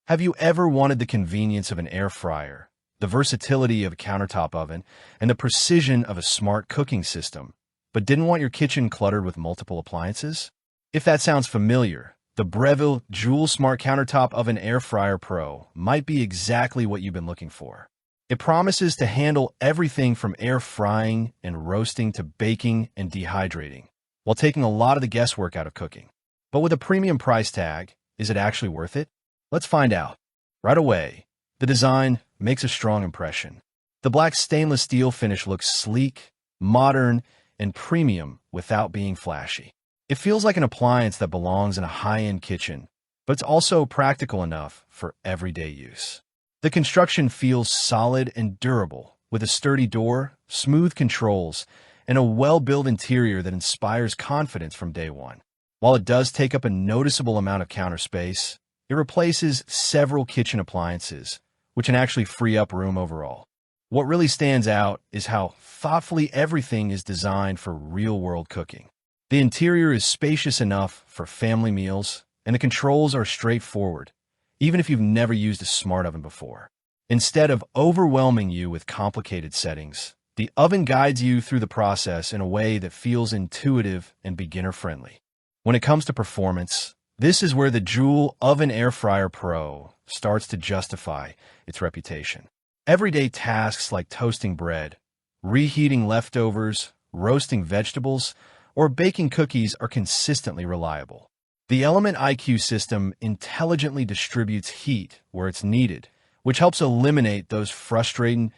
Have you ever wanted the convenience of an air fryer, the versatility of a countertop oven, and the precision of a smart cooking system, but didn't want your kitchen cluttered with multiple appliances? If that sounds familiar, the Breville Joule Smart Countertop Oven Air Fryer Pro might be exactly what you've been looking for. It promises to handle everything from air frying and roasting to baking and dehydrating, while taking a lot of the guesswork out of cooking. But with a premium price tag, is it actually worth it? Let's find out. Right away, the design makes a strong impression. The black stainless steel finish looks sleek, modern, and premium without being flashy. It feels like an appliance that belongs in a high-end kitchen, but it's also practical enough for everyday use. The construction feels solid and durable, with a sturdy door, smooth controls, and a well-built interior that inspires confidence from day one. While it does take up a noticeable amount of counter space, it replaces several kitchen appliances, which can actually free up room overall. What really stands out is how thoughtfully everything is designed for real-world cooking. The interior is spacious enough for family meals, and the controls are straightforward, even if you've never used a smart oven before. Instead of overwhelming you with complicated settings, the oven guides you through the process in a way that feels intuitive and beginner-friendly. When it comes to performance, this is where the Joule Oven Air Fryer Pro starts to justify its reputation. Everyday tasks like toasting bread, reheating leftovers, roasting vegetables, or baking cookies are consistently reliable. The Element IQ system intelligently distributes heat where it's needed, which helps eliminate those frustrating,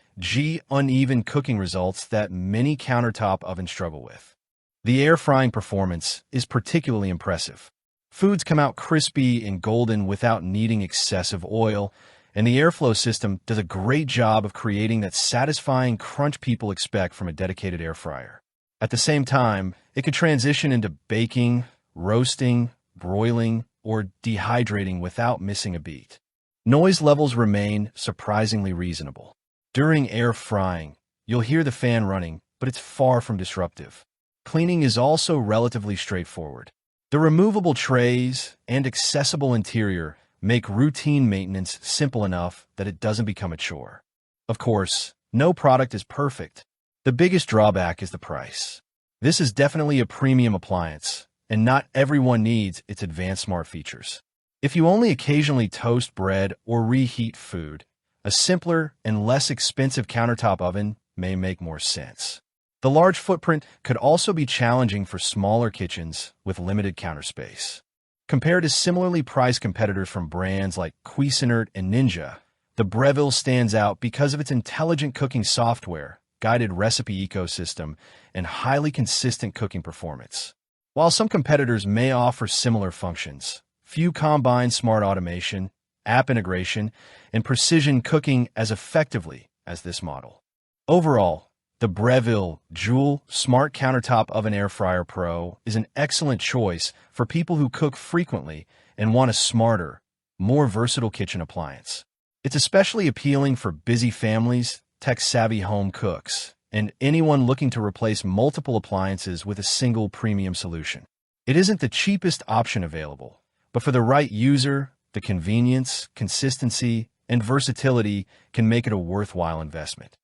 uneven cooking results that many countertop ovens struggle with. The air frying performance is particularly impressive. Foods come out crispy and golden without needing excessive oil, and the airflow system does a great job of creating that satisfying crunch people expect from a dedicated air fryer. At the same time, it can transition into baking, roasting, broiling, or dehydrating without missing a beat. Noise levels remain surprisingly reasonable. During air frying, you'll hear the fan running, but it's far from disruptive. Cleaning is also relatively straightforward. The removable trays and accessible interior make routine maintenance simple enough that it doesn't become a chore. Of course, no product is perfect. The biggest drawback is the price. This is definitely a premium appliance, and not everyone needs its advanced smart features. If you only occasionally toast bread or reheat food, a simpler and less expensive countertop oven may make more sense. The large footprint could also be challenging for smaller kitchens with limited counter space. Compared to similarly priced competitors from brands like Cuisinart and Ninja, the Breville stands out because of its intelligent cooking software, guided recipe ecosystem, and highly consistent cooking performance. While some competitors may offer similar functions, few combine smart automation, app integration, and precision cooking as effectively as this model. Overall, the Breville Joule Smart Countertop Oven Air Fryer Pro is an excellent choice for people who cook frequently and want a smarter, more versatile kitchen appliance. It's especially appealing for busy families, tech-savvy home cooks, and anyone looking to replace multiple appliances with a single premium solution. It isn't the cheapest option available, but for the right user, the convenience, consistency, and versatility can make it a worthwhile investment.